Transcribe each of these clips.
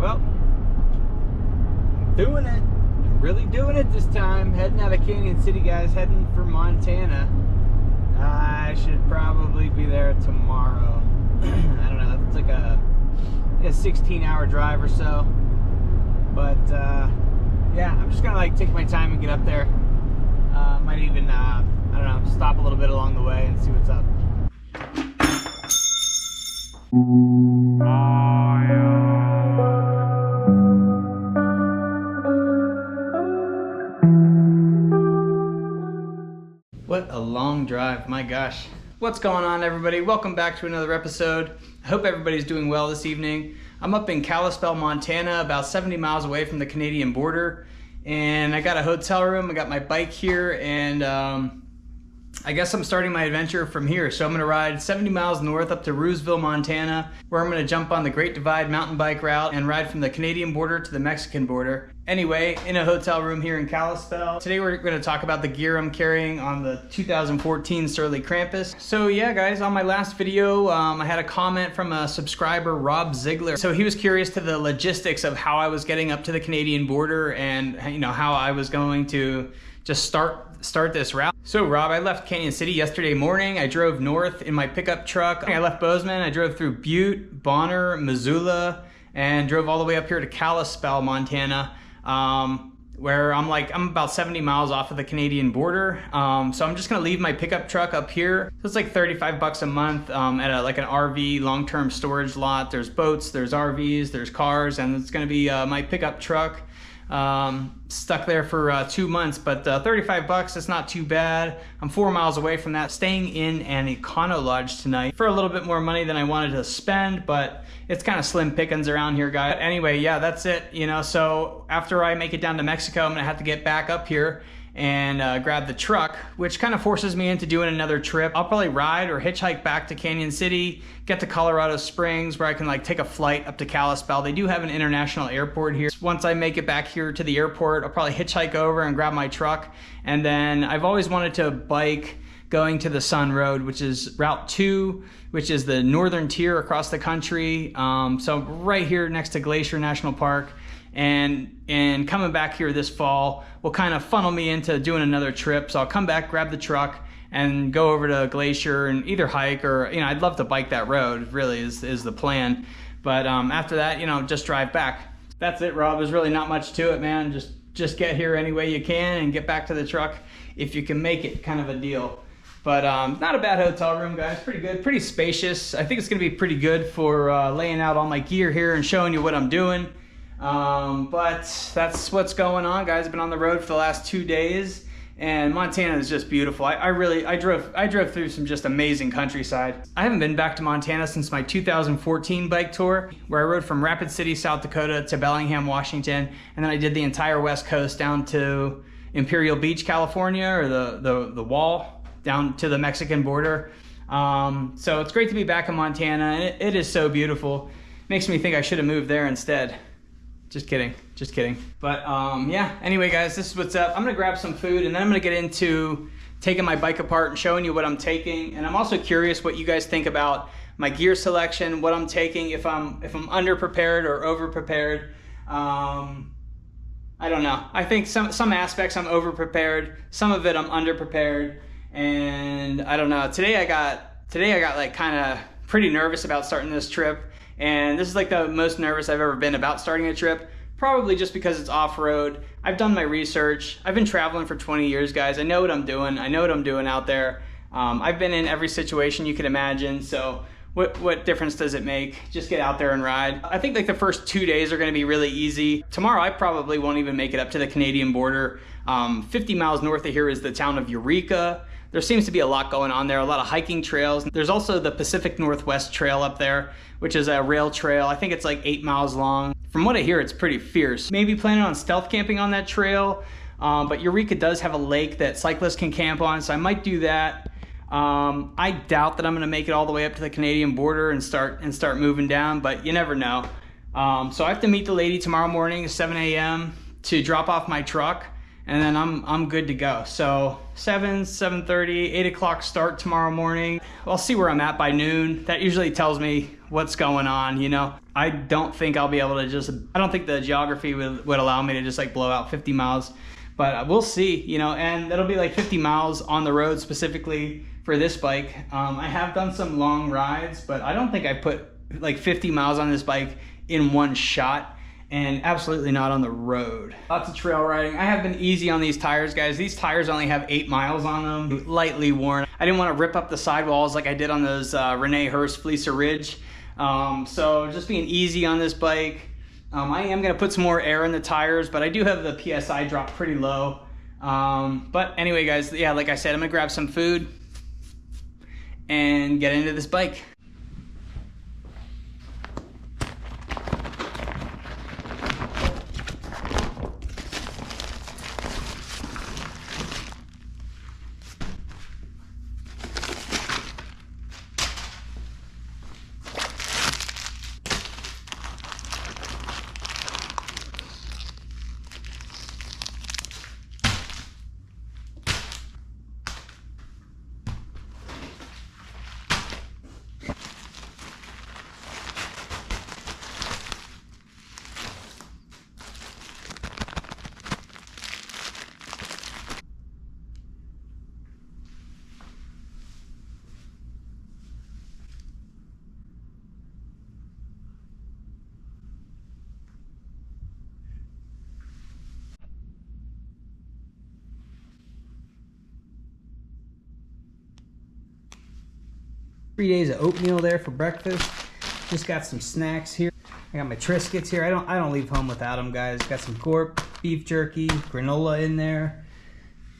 Well, doing it. Really doing it this time. Heading out of Canyon City, guys. Heading for Montana. I should probably be there tomorrow. I don't know. It's like a 16-hour drive or so. But yeah, I'm just gonna like take my time and get up there. Might even I don't know, stop a little bit along the way and see what's up. What a long drive, my gosh. What's going on, everybody? Welcome back to another episode. I hope everybody's doing well this evening. I'm up in Kalispell, Montana, about 70 miles away from the Canadian border. And I got a hotel room, I got my bike here, and I guess I'm starting my adventure from here. So I'm gonna ride 70 miles north up to Rooseville, Montana, where I'm gonna jump on the Great Divide mountain bike route and ride from the Canadian border to the Mexican border. Anyway, in a hotel room here in Kalispell. Today we're gonna talk about the gear I'm carrying on the 2014 Surly Krampus. So yeah, guys, on my last video, I had a comment from a subscriber, Rob Ziegler. So he was curious to the logistics of how I was getting up to the Canadian border and how I was going to just start this route. So Rob, I left Canyon City yesterday morning. I drove north in my pickup truck. I left Bozeman, I drove through Butte, Bonner, Missoula, and drove all the way up here to Kalispell, Montana, where I'm about 70 miles off of the Canadian border. So I'm just gonna leave my pickup truck up here. So it's like 35 bucks a month at like an RV long-term storage lot. There's boats, there's RVs, there's cars, and it's gonna be my pickup truck. Stuck there for 2 months, but 35 bucks, it's not too bad. I'm 4 miles away from that. Staying in an Econo Lodge tonight for a little bit more money than I wanted to spend, but it's kind of slim pickings around here, guys. Anyway, yeah, that's it, so after I make it down to Mexico, I'm gonna have to get back up here and grab the truck, which kind of forces me into doing another trip. I'll probably ride or hitchhike back to Canyon City, get to Colorado Springs, where I can like take a flight up to Kalispell. They do have an international airport here. Once I make it back here to the airport, I'll probably hitchhike over and grab my truck. And then I've always wanted to bike going to the Sun Road, which is Route 2, which is the northern tier across the country. So right here next to Glacier National Park. And coming back here this fall will kind of funnel me into doing another trip. So I'll come back, grab the truck, and go over to Glacier and either hike or, I'd love to bike that road, really is the plan. But after that, just drive back. That's it, Rob. There's really not much to it, man. Just get here any way you can and get back to the truck if you can make it, kind of a deal. But not a bad hotel room, guys. Pretty good, pretty spacious. I think it's gonna be pretty good for laying out all my gear here and showing you what I'm doing. But that's what's going on, guys. I've been on the road for the last 2 days, and Montana is just beautiful. I drove through some just amazing countryside. I haven't been back to Montana since my 2014 bike tour, where I rode from Rapid City, South Dakota to Bellingham, Washington, and then I did the entire West Coast down to Imperial Beach, California, or the wall down to the Mexican border. So it's great to be back in Montana, and it is so beautiful. Makes me think I should have moved there instead. Just kidding. But yeah, anyway, guys, this is what's up. I'm gonna grab some food and then I'm gonna get into taking my bike apart and showing you what I'm taking. And I'm also curious what you guys think about my gear selection, what I'm taking, if I'm underprepared or overprepared. I don't know. I think some aspects I'm overprepared, some of it I'm underprepared, and I don't know. Today I got like kind of pretty nervous about starting this trip. And this is like the most nervous I've ever been about starting a trip, probably just because it's off-road. I've done my research. I've been traveling for 20 years, guys. I know what I'm doing. I know what I'm doing out there. I've been in every situation you could imagine, so what difference does it make? Just get out there and ride. I think like the first 2 days are gonna be really easy. Tomorrow I probably won't even make it up to the Canadian border. 50 miles north of here is the town of Eureka. There seems to be a lot going on there, a lot of hiking trails. There's also the Pacific Northwest Trail up there, which is a rail trail. I think it's like 8 miles long. From what I hear, it's pretty fierce. Maybe planning on stealth camping on that trail, but Eureka does have a lake that cyclists can camp on, so I might do that. I doubt that I'm gonna make it all the way up to the Canadian border and start moving down, but you never know. So I have to meet the lady tomorrow morning at 7 a.m. to drop off my truck. and then I'm good to go. So 7:30, 8 o'clock start tomorrow morning. I'll see where I'm at by noon. That usually tells me what's going on, you know. I don't think I'll be able to I don't think the geography would allow me to just like blow out 50 miles, but we'll see, you know, and that'll be like 50 miles on the road specifically for this bike. I have done some long rides, but I don't think I put like 50 miles on this bike in one shot. And absolutely not on the road. Lots of trail riding. I have been easy on these tires, guys. These tires only have 8 miles on them, lightly worn. I didn't want to rip up the sidewalls like I did on those Renee Hurst Fleecer Ridge. So just being easy on this bike. I am gonna put some more air in the tires, but I do have the PSI drop pretty low. But anyway, guys, yeah, like I said, I'm gonna grab some food and get into this bike. 3 days of oatmeal there for breakfast. Just got some snacks here. I got my Triscuits here. I don't leave home without them, guys. Got some Gorp, beef jerky, granola in there.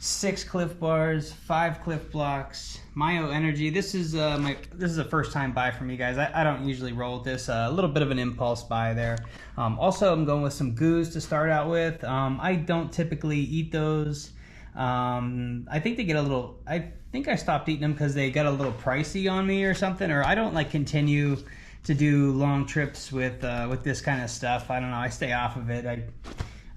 6 Cliff Bars, 5 Cliff Blocks, Myo Energy. This is a first time buy for me, guys. I don't usually roll with this. A little bit of an impulse buy there. Also, I'm going with some goos to start out with. I don't typically eat those. I think they get a little, I think I stopped eating them because they got a little pricey on me or something, or I don't like continue to do long trips with this kind of stuff. I don't know, I stay off of it.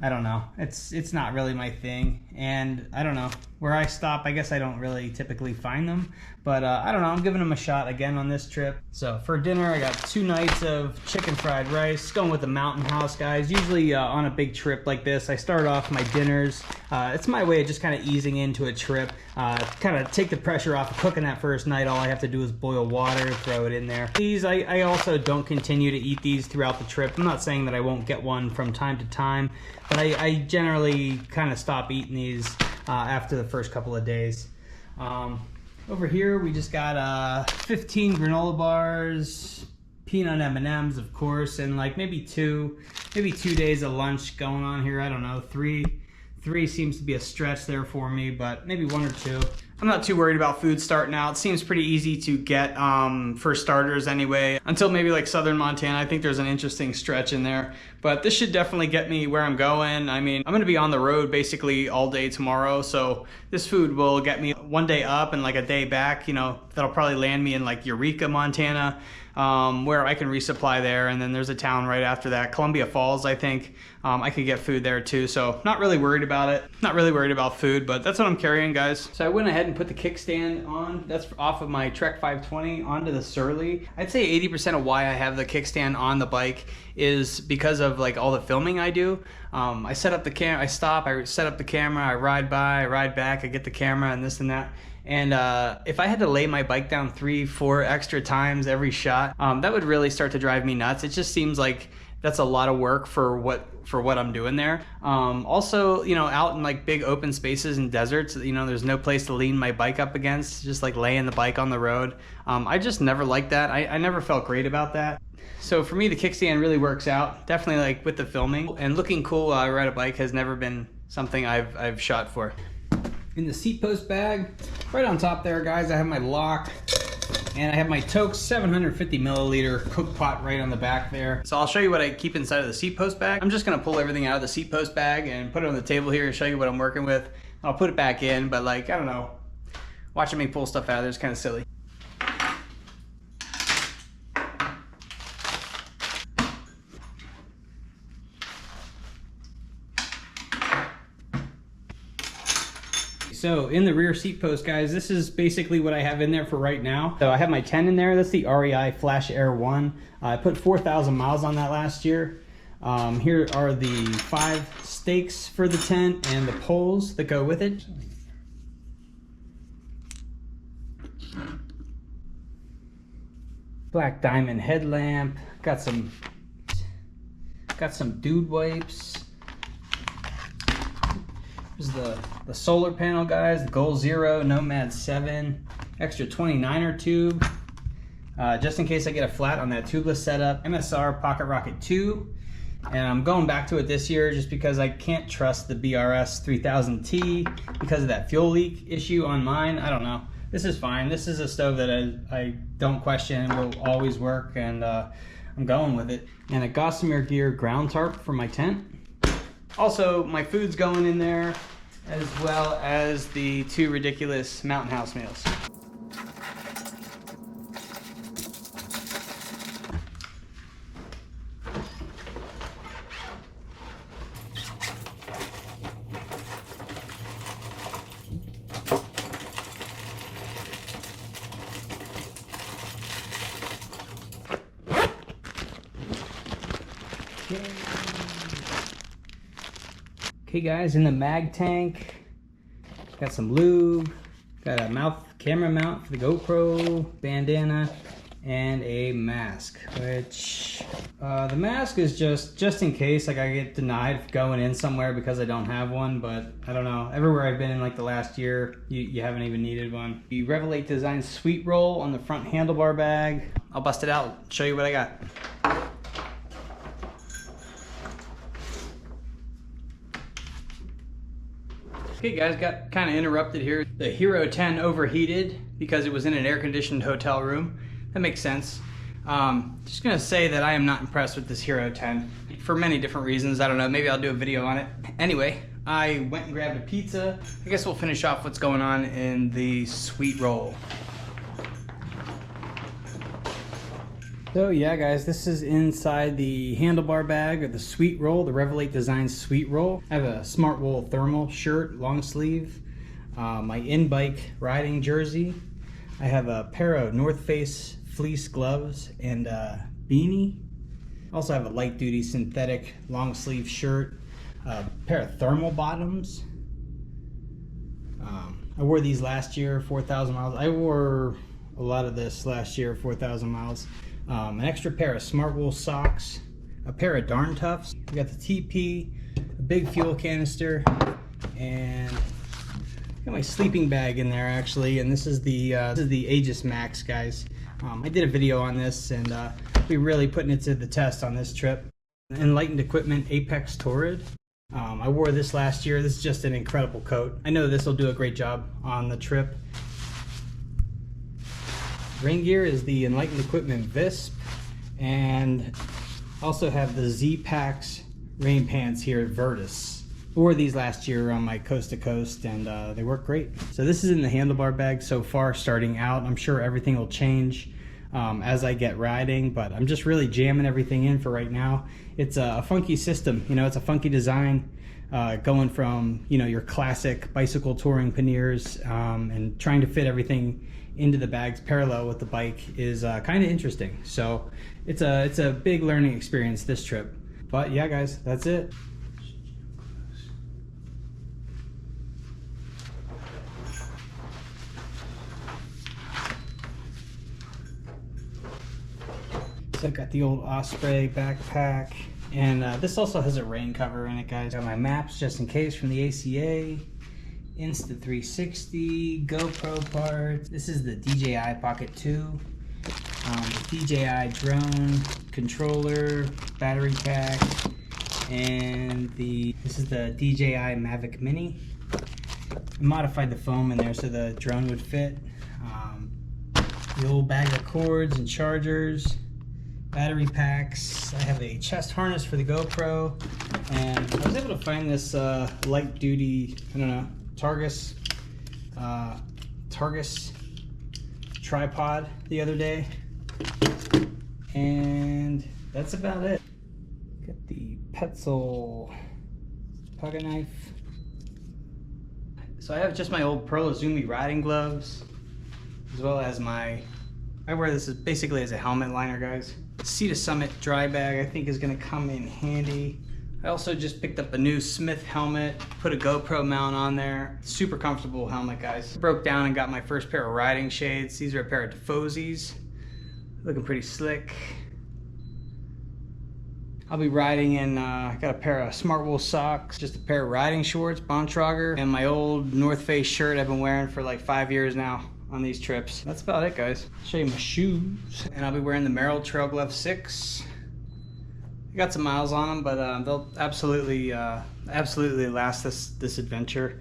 I don't know, it's not really my thing, and I don't know, where I stop, I guess I don't really typically find them, but I don't know, I'm giving them a shot again on this trip. So for dinner, I got 2 nights of chicken fried rice, going with the Mountain House, guys. Usually on a big trip like this, I start off my dinners. It's my way of just kind of easing into a trip, kind of take the pressure off of cooking that first night. All I have to do is boil water, throw it in there. These, I also don't continue to eat these throughout the trip. I'm not saying that I won't get one from time to time, but I generally kind of stop eating these after the first couple of days. Over here we just got 15 granola bars, peanut M&Ms, of course, and like maybe two days of lunch going on here. I don't know, three seems to be a stretch there for me, but maybe 1 or 2. I'm not too worried about food starting out. It seems pretty easy to get for starters anyway, until maybe like southern Montana. I think there's an interesting stretch in there, but this should definitely get me where I'm going. I mean, I'm gonna be on the road basically all day tomorrow, so this food will get me 1 day up and like a day back. You know, that'll probably land me in like Eureka, Montana, where I can resupply there, and then there's a town right after that, Columbia Falls, I think. I could get food there too, so not really worried about it. Not really worried about food, but that's what I'm carrying, guys. So I went ahead and put the kickstand on. That's off of my Trek 520 onto the Surly. I'd say 80% of why I have the kickstand on the bike is because of like all the filming I do. I set up the camera, I stop, I set up the camera, I ride by, I ride back, I get the camera and this and that. And if I had to lay my bike down 3-4 extra times every shot, that would really start to drive me nuts. It just seems like that's a lot of work for what I'm doing there. Also, you know, out in like big open spaces and deserts, you know, there's no place to lean my bike up against, just like laying the bike on the road. I just never liked that. I never felt great about that. So for me, the kickstand really works out, definitely like with the filming. And looking cool while I ride a bike has never been something I've shot for. In the seat post bag, right on top there, guys, I have my lock, and I have my Toke 750 milliliter cook pot right on the back there. So I'll show you what I keep inside of the seat post bag. I'm just gonna pull everything out of the seat post bag and put it on the table here and show you what I'm working with. I'll put it back in, but like, I don't know, watching me pull stuff out of there is kind of silly. so in the rear seat post, guys, this is basically what I have in there for right now. So I have my 10 in there. That's the REI Flash Air 1. I put 4,000 miles on that last year. Here are the 5 stakes for the tent and the poles that go with it. Black diamond headlamp. Got some dude wipes. There's the solar panel, guys. The Goal Zero, Nomad 7, extra 29er tube, just in case I get a flat on that tubeless setup. MSR Pocket Rocket 2, and I'm going back to it this year just because I can't trust the BRS 3000T because of that fuel leak issue on mine. I don't know. This is fine. This is a stove that I don't question will always work, and I'm going with it. And a Gossamer Gear ground tarp for my tent. Also, my food's going in there, as well as the 2 ridiculous Mountain House meals. Okay guys, in the mag tank, got some lube, got a camera mount for the GoPro, bandana, and a mask, which the mask is just in case like I get denied going in somewhere because I don't have one, but I don't know, everywhere I've been in like the last year, you haven't even needed one. The Revelate Designs Sweet Roll on the front handlebar bag. I'll bust it out, show you what I got. Okay guys, got kind of interrupted here. The Hero 10 overheated because it was in an air-conditioned hotel room. That makes sense. Just gonna say that I am not impressed with this Hero 10 for many different reasons. I don't know, maybe I'll do a video on it. Anyway, I went and grabbed a pizza. I guess we'll finish off what's going on in the Sweet Roll. So yeah guys, this is inside the handlebar bag of the Sweet Roll, the Revelate Designs Sweet Roll. I have a Smart Wool thermal shirt, long sleeve, my in-bike riding jersey. I have a pair of North Face fleece gloves and a beanie. Also have a light duty synthetic long sleeve shirt, a pair of thermal bottoms. I wore these last year, 4,000 miles. I wore a lot of this last year, 4,000 miles. An extra pair of Smart Wool socks, a pair of Darn Toughs. We got the TP, a big fuel canister, and got my sleeping bag in there actually. And this is the Aegis Max, guys. I did a video on this, and we're really putting it to the test on this trip. Enlightened Equipment Apex Torrid. I wore this last year. This is just an incredible coat. I know this will do a great job on the trip. Rain gear is the Enlightened Equipment Visp, and also have the Z-Packs rain pants here at Virtus. I wore these last year on my coast to coast, and they work great. So this is in the handlebar bag so far starting out. I'm sure everything will change as I get riding, but I'm just really jamming everything in for right now. It's a funky system, you know, it's a funky design, going from, you know, your classic bicycle touring panniers, and trying to fit everything into the bags parallel with the bike is kind of interesting. So it's a big learning experience this trip. But yeah guys, that's it. So I've got the old Osprey backpack, and this also has a rain cover in it, guys. Got my maps just in case from the ACA. Insta360, GoPro parts. This is the DJI Pocket 2, DJI drone controller, battery pack, and this is the DJI Mavic Mini. I modified the foam in there so the drone would fit. The old bag of cords and chargers, battery packs. I have a chest harness for the GoPro, and I was able to find this light duty, I don't know, Targus tripod the other day, and that's about it. Got the Petzl pocket knife, So I have just my old Pearl Izumi riding gloves, as well as I wear this basically as a helmet liner, guys. Sea to Summit dry bag I think is gonna come in handy. I also just picked up a new Smith helmet, put a GoPro mount on there. Super comfortable helmet, guys. Broke down and got my first pair of riding shades. These are a pair of Tifosis. Looking pretty slick. I'll be riding in, I got a pair of Smart Wool socks, just a pair of riding shorts, Bontrager, and my old North Face shirt I've been wearing for like 5 years now on these trips. That's about it, guys. I'll show you my shoes. And I'll be wearing the Merrell Trail Glove 6. I got some miles on them, but they'll absolutely last this adventure.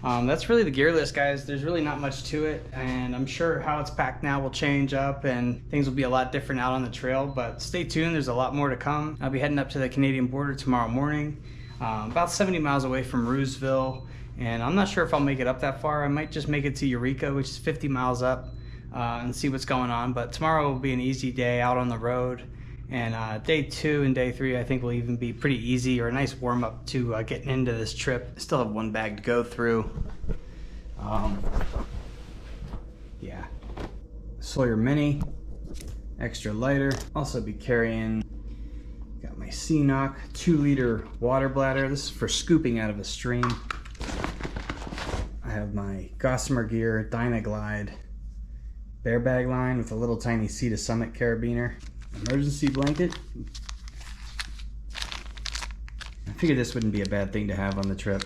That's really the gear list, guys. There's really not much to it, and I'm sure how it's packed now will change up and things will be a lot different out on the trail, but stay tuned. There's a lot more to come. I'll be heading up to the Canadian border tomorrow morning, about 70 miles away from Rooseville, and I'm not sure if I'll make it up that far. I might just make it to Eureka, which is 50 miles up, and see what's going on, but tomorrow will be an easy day out on the road. And day 2 and day 3 I think will even be pretty easy, or a nice warm up to getting into this trip. I still have one bag to go through. Yeah, Sawyer Mini, extra lighter. Also be carrying, got my CNOC 2-liter water bladder. This is for scooping out of a stream. I have my Gossamer Gear Dynaglide bear bag line with a little tiny Sea to Summit carabiner. Emergency blanket. I figured this wouldn't be a bad thing to have on the trip.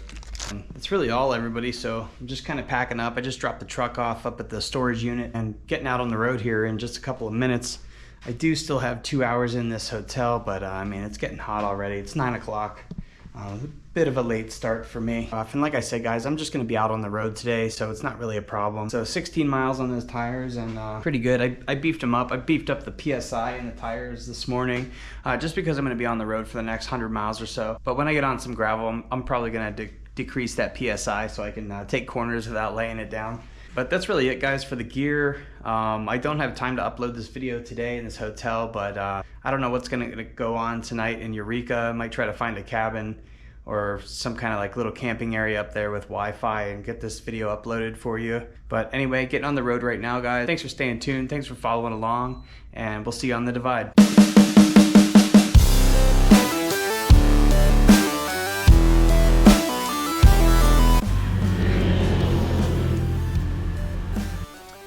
That's really all, everybody, so I'm just kind of packing up. I just dropped the truck off up at the storage unit and getting out on the road here in just a couple of minutes. I do still have 2 hours in this hotel, but I mean, it's getting hot already. It's 9 o'clock. A bit of a late start for me. And like I said, guys, I'm just gonna be out on the road today, so it's not really a problem. So 16 miles on those tires, and pretty good. I beefed them up. I beefed up the PSI in the tires this morning, just because I'm gonna be on the road for the next 100 miles or so. But when I get on some gravel, I'm probably gonna decrease that PSI so I can take corners without laying it down. But that's really it, guys, for the gear. I don't have time to upload this video today in this hotel, but I don't know what's gonna go on tonight in Eureka. I might try to find a cabin or some kind of like little camping area up there with Wi-Fi and get this video uploaded for you. But anyway, getting on the road right now, guys. Thanks for staying tuned. Thanks for following along, and we'll see you on the Divide.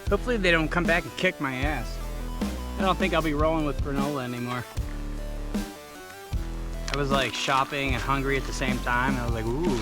Hopefully they don't come back and kick my ass. I don't think I'll be rolling with granola anymore. I was like shopping and hungry at the same time, and I was like, ooh.